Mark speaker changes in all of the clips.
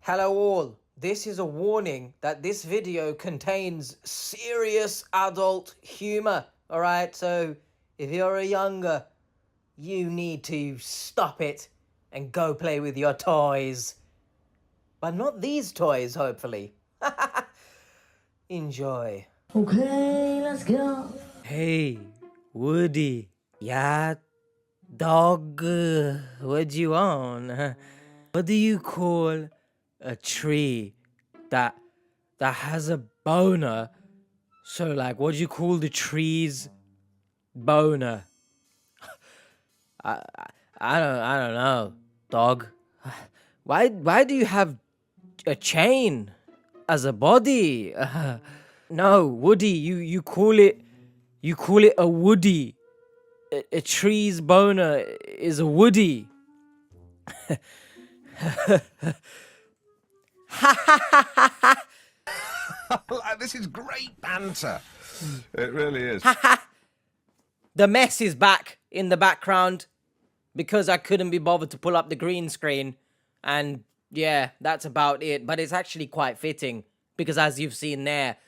Speaker 1: Hello all, this is a warning that this video contains serious adult humor, alright? So if you're a younger, you need to stop it and go play with your toys. But not these toys, hopefully. Enjoy.
Speaker 2: Okay, let's go.
Speaker 1: Hey, Woody. Yeah, dog. What you on? What do you call a tree that has a boner? So like, what do you call the tree's boner? I don't know, dog. Why do you have a chain as a body? No, Woody, you call it a woody. A tree's boner is a woody.
Speaker 3: This is great banter. It really is.
Speaker 1: The mess is back in the background because I couldn't be bothered to pull up the green screen. And yeah, that's about it. But it's actually quite fitting because as you've seen there,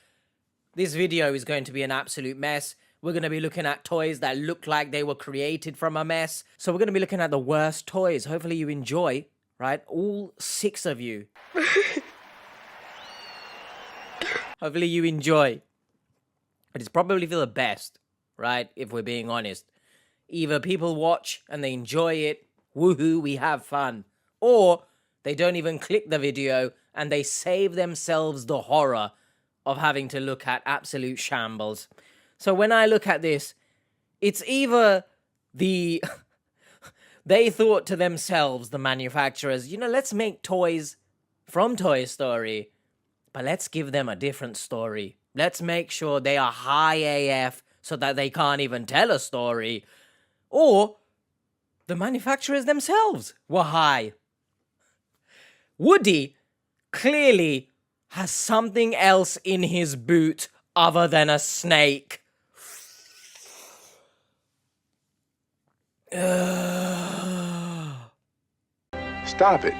Speaker 1: this video is going to be an absolute mess. We're going to be looking at toys that look like they were created from a mess. So we're going to be looking at the worst toys. Hopefully you enjoy, right? All 6 of you. Hopefully you enjoy. But it's probably for the best, right? If we're being honest. Either people watch and they enjoy it, woohoo, we have fun. Or they don't even click the video and they save themselves the horror of having to look at absolute shambles. So when I look at this, it's either the... they thought to themselves, the manufacturers, let's make toys from Toy Story, but let's give them a different story. Let's make sure they are high AF so that they can't even tell a story. Or the manufacturers themselves were high. Woody clearly has something else in his boot other than a snake.
Speaker 3: Stop it.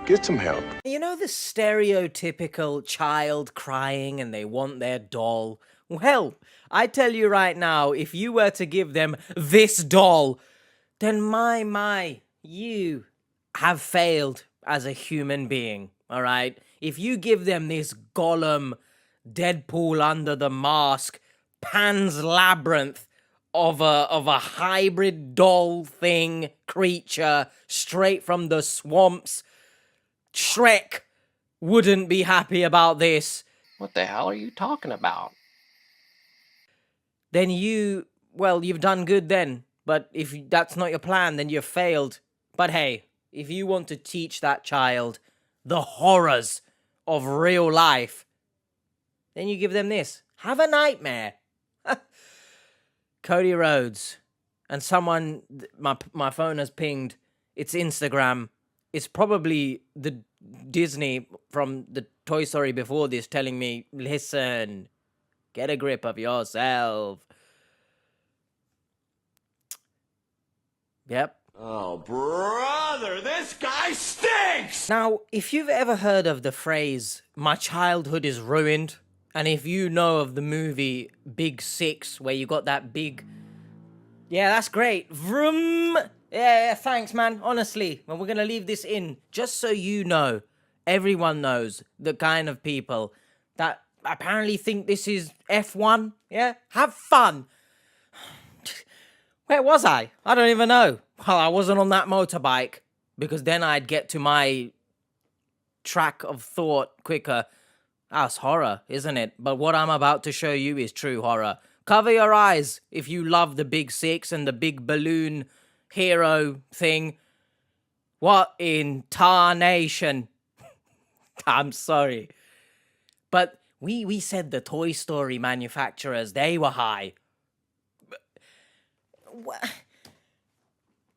Speaker 3: Get some help.
Speaker 1: You know the stereotypical child crying and they want their doll? Well, I tell you right now, if you were to give them this doll, then my, you have failed as a human being, alright? If you give them this Gollum, Deadpool under the mask, Pan's Labyrinth of a hybrid doll thing, creature, straight from the swamps, Shrek wouldn't be happy about this.
Speaker 4: What the hell are you talking about?
Speaker 1: Then you've done good then. But if that's not your plan, then you've failed. But hey, if you want to teach that child the horrors of real life, then you give them this. Have a nightmare. Cody Rhodes. And someone, my phone has pinged, it's Instagram. It's probably the Disney from the Toy Story before this telling me, listen, get a grip of yourself. Yep.
Speaker 5: Oh, brother, this guy stinks!
Speaker 1: Now, if you've ever heard of the phrase, my childhood is ruined, and if you know of the movie Big Six, where you got that big... Yeah, that's great. Vroom! Yeah, thanks, man. Honestly, well, we're gonna leave this in, just so you know, everyone knows the kind of people that apparently think this is F1, yeah? Have fun! Where was I? I don't even know. Well, I wasn't on that motorbike, because then I'd get to my track of thought quicker. That's horror, isn't it? But what I'm about to show you is true horror. Cover your eyes if you love the Big Six and the big balloon hero thing. What in tarnation? I'm sorry. But we said the Toy Story manufacturers, they were high.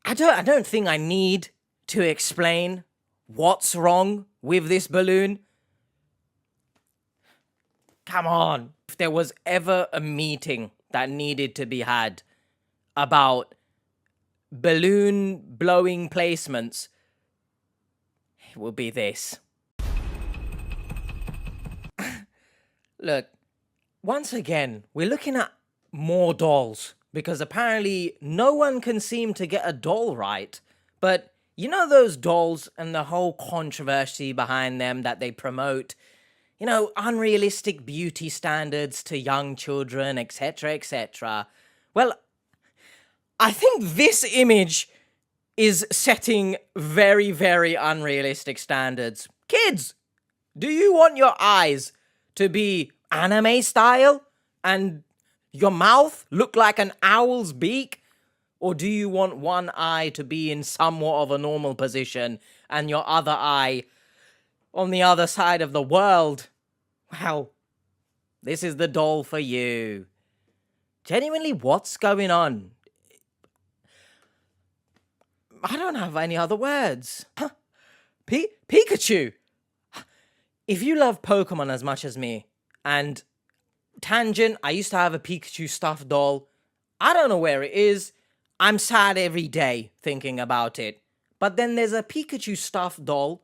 Speaker 1: I don't think I need to explain what's wrong with this balloon. Come on. If there was ever a meeting that needed to be had about balloon blowing placements, it will be this. Look, once again, we're looking at more dolls because apparently no one can seem to get a doll right. But you know those dolls and the whole controversy behind them that they promote? You know, unrealistic beauty standards to young children, etc., etc. Well, I think this image is setting very, very unrealistic standards. Kids, do you want your eyes to be anime style and your mouth look like an owl's beak? Or do you want one eye to be in somewhat of a normal position and your other eye on the other side of the world? Well, this is the doll for you. Genuinely, what's going on? I don't have any other words. Huh? Pikachu! If you love Pokemon as much as me, and Tangent, I used to have a Pikachu stuffed doll. I don't know where it is. I'm sad every day thinking about it. But then there's a Pikachu stuffed doll,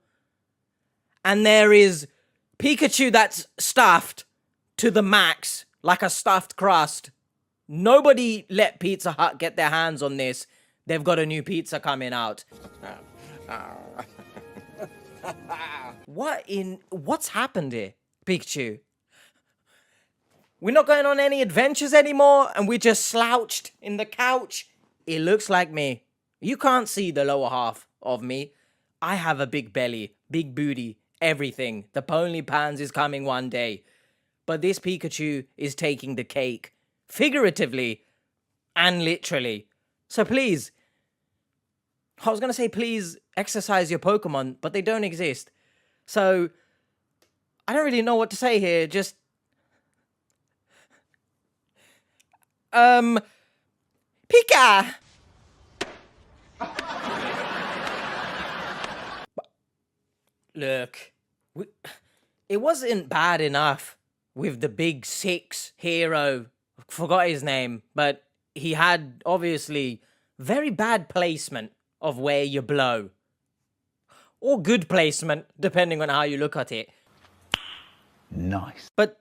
Speaker 1: and there is Pikachu that's stuffed to the max, like a stuffed crust. Nobody let Pizza Hut get their hands on this. They've got a new pizza coming out. What's happened here, Pikachu? We're not going on any adventures anymore, and we're just slouched in the couch. It looks like me. You can't see the lower half of me. I have a big belly, big booty, everything. The Pony Pans is coming one day. But this Pikachu is taking the cake. Figuratively and literally. So please, I was going to say please exercise your Pokemon, but they don't exist. So, I don't really know what to say here, just... Pika! Look, it wasn't bad enough with the big six hero, forgot his name, but he had, obviously, very bad placement of where you blow. Or good placement, depending on how you look at it.
Speaker 3: Nice.
Speaker 1: But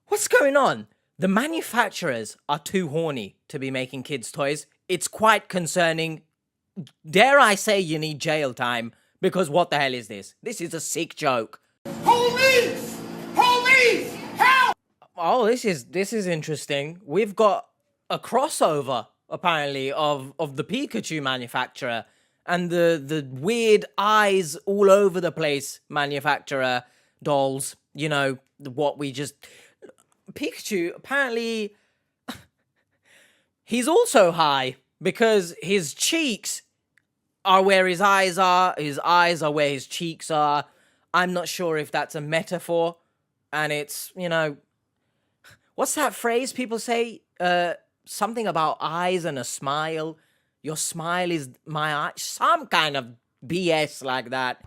Speaker 1: what's going on? The manufacturers are too horny to be making kids' toys. It's quite concerning. Dare I say you need jail time, because what the hell is this? This is a sick joke.
Speaker 5: Police! Police! Help!
Speaker 1: Oh, this is interesting. We've got a crossover, apparently, of the Pikachu manufacturer and the weird eyes all over the place manufacturer dolls. You know, what we just... Pikachu, apparently, he's also high because his cheeks are where his eyes are where his cheeks are. I'm not sure if that's a metaphor, and it's, you know, what's that phrase people say? Something about eyes and a smile. Your smile is my eye. Some kind of BS like that.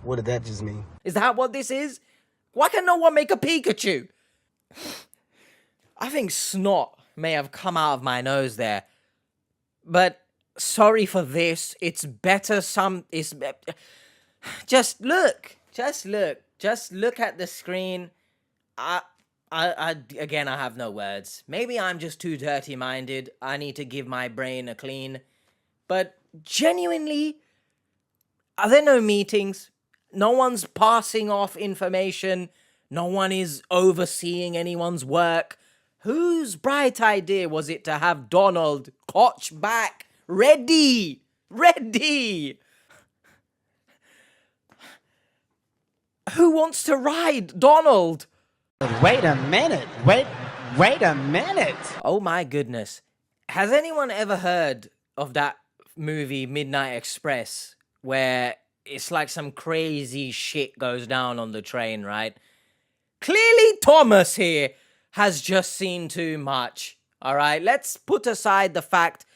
Speaker 6: What did that just mean?
Speaker 1: Is that what this is? Why can no one make a Pikachu? I think snot may have come out of my nose there. But sorry for this. It's better just look. Just look at the screen. Again, I have no words. Maybe I'm just too dirty-minded. I need to give my brain a clean. But genuinely, are there no meetings? No one's passing off information. No one is overseeing anyone's work. Whose bright idea was it to have Donald Koch back? Ready! Who wants to ride Donald?
Speaker 6: Wait a minute. Wait a minute.
Speaker 1: Oh my goodness. Has anyone ever heard of that movie Midnight Express where it's like some crazy shit goes down on the train, right? Clearly Thomas here has just seen too much. All right, let's put aside the fact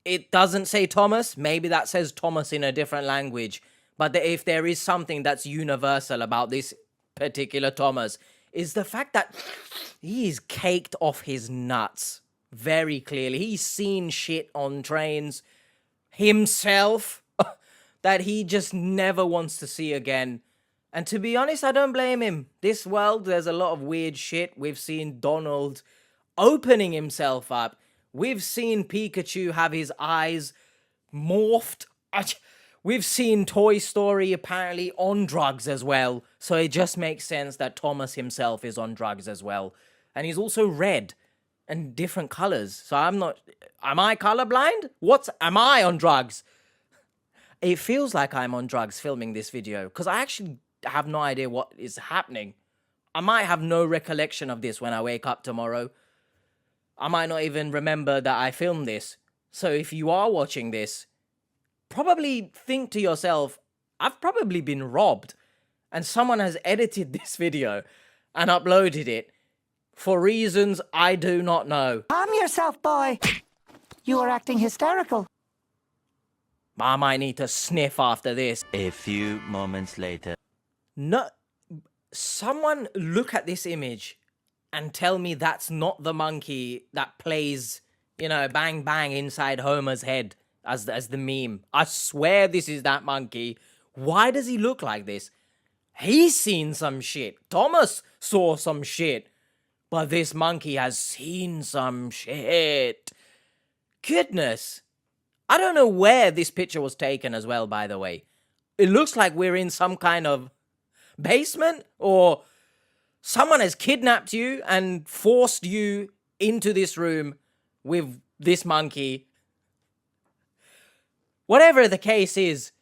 Speaker 1: it doesn't say Thomas. Maybe that says Thomas in a different language. But if there is something that's universal about this particular Thomas, is the fact that he's caked off his nuts very clearly. He's seen shit on trains himself that he just never wants to see again. And to be honest, I don't blame him. This world, there's a lot of weird shit. We've seen Donald opening himself up. We've seen Pikachu have his eyes morphed. We've seen Toy Story apparently on drugs as well. So it just makes sense that Thomas himself is on drugs as well. And he's also red and different colors. So am I colorblind? Am I on drugs? It feels like I'm on drugs filming this video because I actually have no idea what is happening. I might have no recollection of this when I wake up tomorrow. I might not even remember that I filmed this. So if you are watching this, probably think to yourself, I've probably been robbed and someone has edited this video and uploaded it for reasons I do not know.
Speaker 6: Calm yourself, boy. You are acting hysterical.
Speaker 1: I might need to sniff after this.
Speaker 7: A few moments later.
Speaker 1: No, someone look at this image and tell me that's not the monkey that plays, bang bang inside Homer's head as the meme. I swear this is that monkey. Why does he look like this? He's seen some shit. Thomas saw some shit. But this monkey has seen some shit. Goodness. I don't know where this picture was taken as well, by the way. It looks like we're in some kind of basement or someone has kidnapped you and forced you into this room with this monkey. Whatever the case is,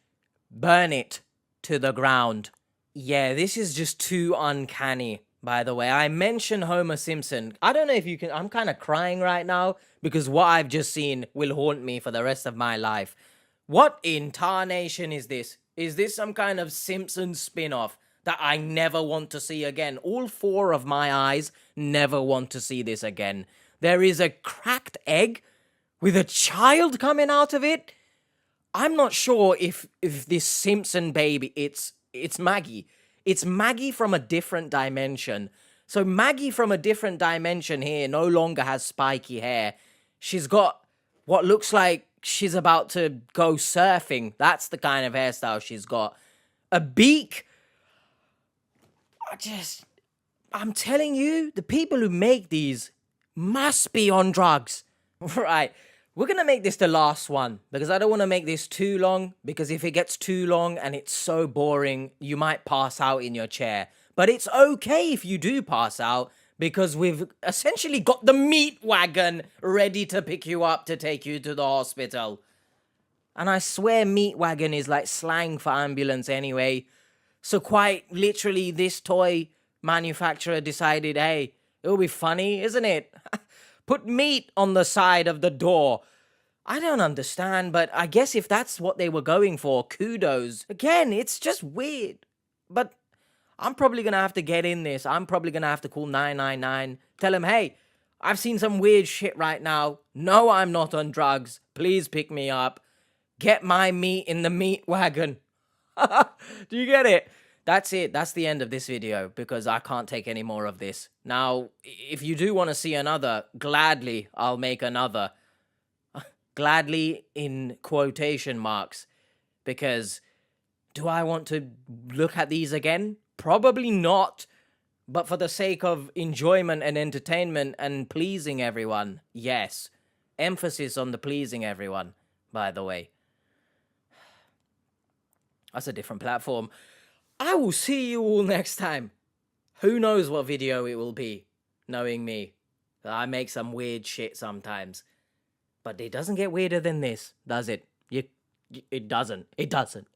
Speaker 1: burn it to the ground. Yeah, this is just too uncanny, by the way. I mentioned Homer Simpson. I don't know if you can... I'm kind of crying right now because what I've just seen will haunt me for the rest of my life. What in tarnation is this? Is this some kind of Simpsons spin-off that I never want to see again? All four of my eyes never want to see this again. There is a cracked egg with a child coming out of it. I'm not sure if this Simpson baby, it's Maggie. It's Maggie from a different dimension. So Maggie from a different dimension here no longer has spiky hair. She's got what looks like she's about to go surfing. That's the kind of hairstyle she's got. A beak. I'm telling you, the people who make these must be on drugs. Right. We're going to make this the last one because I don't want to make this too long, because if it gets too long and it's so boring, you might pass out in your chair. But it's okay if you do pass out because we've essentially got the meat wagon ready to pick you up to take you to the hospital. And I swear meat wagon is like slang for ambulance anyway. So quite literally this toy manufacturer decided, hey, it'll be funny, isn't it? Put meat on the side of the door. I don't understand, but I guess if that's what they were going for, kudos. Again, it's just weird. But I'm probably going to have to get in this. I'm probably going to have to call 999. Tell them, hey, I've seen some weird shit right now. No, I'm not on drugs. Please pick me up. Get my meat in the meat wagon. Do you get it? That's it. That's the end of this video because I can't take any more of this. Now, if you do want to see another, gladly I'll make another. Gladly in quotation marks. Because do I want to look at these again? Probably not. But for the sake of enjoyment and entertainment and pleasing everyone, yes. Emphasis on the pleasing everyone, by the way. That's a different platform. I will see you all next time. Who knows what video it will be, knowing me. I make some weird shit sometimes. But it doesn't get weirder than this, does it? It doesn't. It doesn't.